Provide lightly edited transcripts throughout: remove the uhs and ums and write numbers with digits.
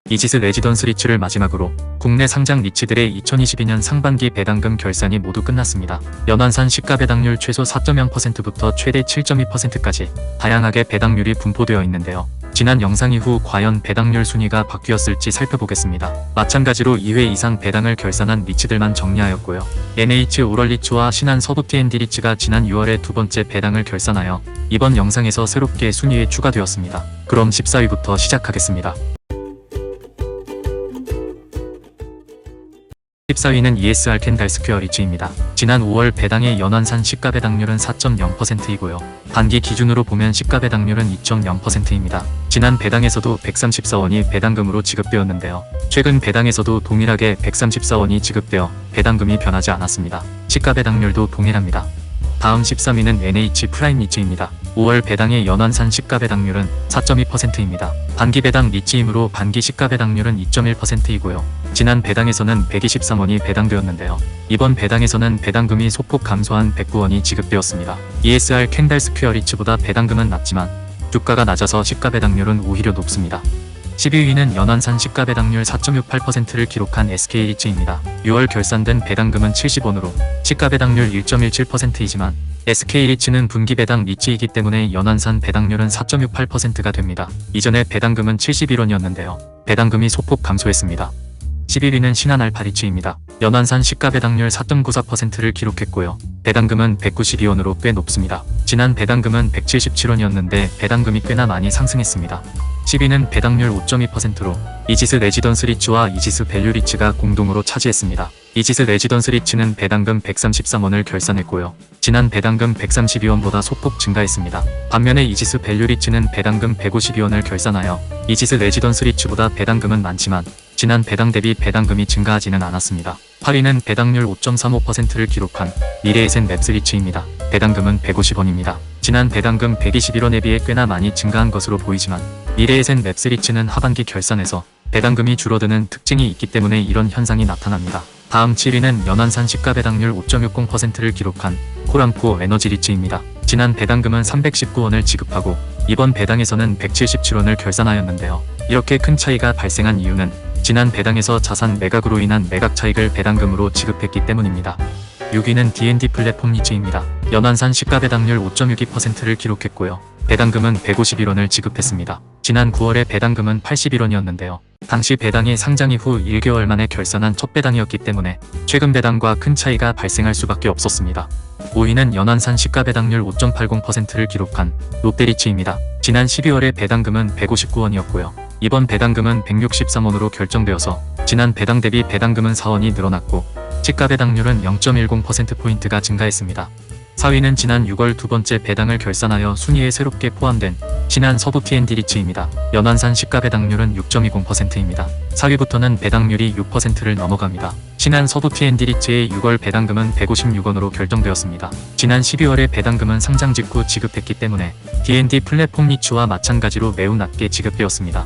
이지스 레지던스 리츠를 마지막으로 국내 상장 리츠들의 2022년 상반기 배당금 결산이 모두 끝났습니다. 연환산 시가 배당률 최소 4.0%부터 최대 7.2%까지 다양하게 배당률이 분포되어 있는데요. 지난 영상 이후 과연 배당률 순위가 바뀌었을지 살펴보겠습니다. 마찬가지로 2회 이상 배당을 결산한 리츠들만 정리하였고요. NH 오럴 리츠와 신한 서부 T&D 리츠가 지난 6월에 두 번째 배당을 결산하여 이번 영상에서 새롭게 순위에 추가되었습니다. 그럼 14위부터 시작하겠습니다. 14위는 ESR 캔달스퀘어 리츠입니다. 지난 5월 배당의 연환산 시가 배당률은 4.0%이고요. 반기 기준으로 보면 시가 배당률은 2.0%입니다. 지난 배당에서도 134원이 배당금으로 지급되었는데요. 최근 배당에서도 동일하게 134원이 지급되어 배당금이 변하지 않았습니다. 시가 배당률도 동일합니다. 다음 13위는 NH 프라임 리츠입니다. 5월 배당의 연환산 시가 배당률은 4.2%입니다. 반기 배당 리츠이므로 반기 시가 배당률은 2.1%이고요. 지난 배당에서는 123원이 배당되었는데요. 이번 배당에서는 배당금이 소폭 감소한 109원이 지급되었습니다. ESR 캔달스퀘어 리츠보다 배당금은 낮지만 주가가 낮아서 시가 배당률은 오히려 높습니다. 12위는 연환산 시가 배당률 4.68%를 기록한 SK 리츠입니다. 6월 결산된 배당금은 70원으로 시가 배당률 1.17%이지만 SK 리츠는 분기 배당 리츠이기 때문에 연환산 배당률은 4.68%가 됩니다. 이전에 배당금은 71원이었는데요. 배당금이 소폭 감소했습니다. 11위는 신한 알파 리츠입니다. 연환산 시가 배당률 4.94%를 기록했고요. 배당금은 192원으로 꽤 높습니다. 지난 배당금은 177원이었는데 배당금이 꽤나 많이 상승했습니다. 10위는 배당률 5.2%로 이지스 레지던스 리츠와 이지스 밸류 리츠가 공동으로 차지했습니다. 이지스 레지던스 리츠는 배당금 133원을 결산했고요. 지난 배당금 132원보다 소폭 증가했습니다. 반면에 이지스 밸류 리츠는 배당금 152원을 결산하여 이지스 레지던스 리츠보다 배당금은 많지만 지난 배당 대비 배당금이 증가하지는 않았습니다. 8위는 배당률 5.35%를 기록한 미래에셋 맵스 리츠입니다. 배당금은 150원입니다. 지난 배당금 121원에 비해 꽤나 많이 증가한 것으로 보이지만 미래에셋 맵스 리츠는 하반기 결산에서 배당금이 줄어드는 특징이 있기 때문에 이런 현상이 나타납니다. 다음 7위는 연환산 시가 배당률 5.60%를 기록한 코람코 에너지 리츠입니다. 지난 배당금은 319원을 지급하고 이번 배당에서는 177원을 결산하였는데요. 이렇게 큰 차이가 발생한 이유는 지난 배당에서 자산 매각으로 인한 매각 차익을 배당금으로 지급했기 때문입니다. 6위는 D&D 플랫폼 리츠입니다. 연환산 시가 배당률 5.62%를 기록했고요. 배당금은 151원을 지급했습니다. 지난 9월에 배당금은 81원이었는데요. 당시 배당이 상장 이후 1개월 만에 결산한 첫 배당이었기 때문에 최근 배당과 큰 차이가 발생할 수밖에 없었습니다. 5위는 연환산 시가 배당률 5.80%를 기록한 롯데리츠입니다. 지난 12월에 배당금은 159원이었고요. 이번 배당금은 163원으로 결정되어서 지난 배당 대비 배당금은 4원이 늘어났고 시가 배당률은 0.10%포인트가 증가했습니다. 4위는 지난 6월 두 번째 배당을 결산하여 순위에 새롭게 포함된 신한 서부 T&D 리츠입니다. 연환산 시가 배당률은 6.20%입니다. 4위부터는 배당률이 6%를 넘어갑니다. 신한 서부 T&D 리츠의 6월 배당금은 156원으로 결정되었습니다. 지난 12월에 배당금은 상장 직후 지급했기 때문에 D&D 플랫폼 리츠와 마찬가지로 매우 낮게 지급되었습니다.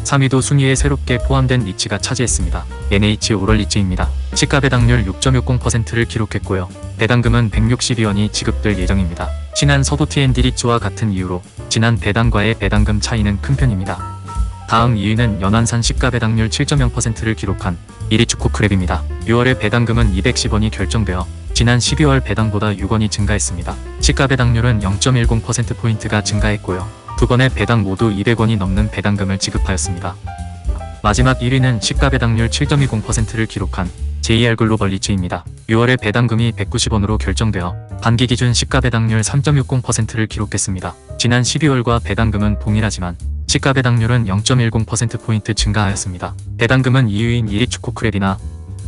3위도 순위에 새롭게 포함된 리츠가 차지했습니다. NH 오럴 리츠입니다. 시가 배당률 6.60%를 기록했고요. 배당금은 162원이 지급될 예정입니다. 신한 서부 T&D 리츠와 같은 이유로 지난 배당과의 배당금 차이는 큰 편입니다. 다음 2위는 연환산 시가 배당률 7.0%를 기록한 이리츠코크랩입니다. 6월에 배당금은 210원이 결정되어 지난 12월 배당보다 6원이 증가했습니다. 시가 배당률은 0.10%포인트가 증가했고요. 두 번의 배당 모두 200원이 넘는 배당금을 지급하였습니다. 마지막 1위는 시가 배당률 7.20%를 기록한 JR 글로벌 리츠입니다. 6월에 배당금이 190원으로 결정되어 반기 기준 시가 배당률 3.60%를 기록했습니다. 지난 12월과 배당금은 동일하지만 시가 배당률은 0.10%포인트 증가하였습니다. 배당금은 2위인 이리츠코크랩이나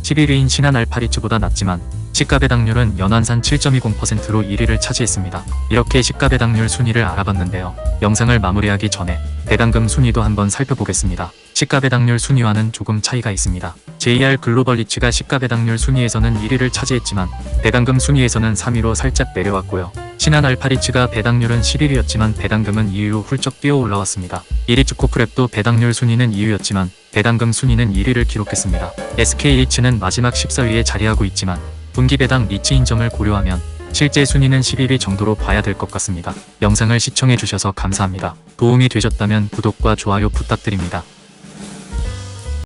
11위인 신한 알파 리츠보다 낮지만 시가 배당률은 연환산 7.20%로 1위를 차지했습니다. 이렇게 시가 배당률 순위를 알아봤는데요. 영상을 마무리하기 전에 배당금 순위도 한번 살펴보겠습니다. 시가 배당률 순위와는 조금 차이가 있습니다. JR 글로벌 리츠가 시가 배당률 순위에서는 1위를 차지했지만 배당금 순위에서는 3위로 살짝 내려왔고요. 신한 알파 리츠가 배당률은 11위였지만 배당금은 2위로 훌쩍 뛰어 올라왔습니다. 이리츠코크랩도 배당률 순위는 2위였지만 배당금 순위는 1위를 기록했습니다. SK 리츠는 마지막 14위에 자리하고 있지만 분기 배당 리츠인 점을 고려하면 실제 순위는 11위 정도로 봐야 될 것 같습니다. 영상을 시청해주셔서 감사합니다. 도움이 되셨다면 구독과 좋아요 부탁드립니다.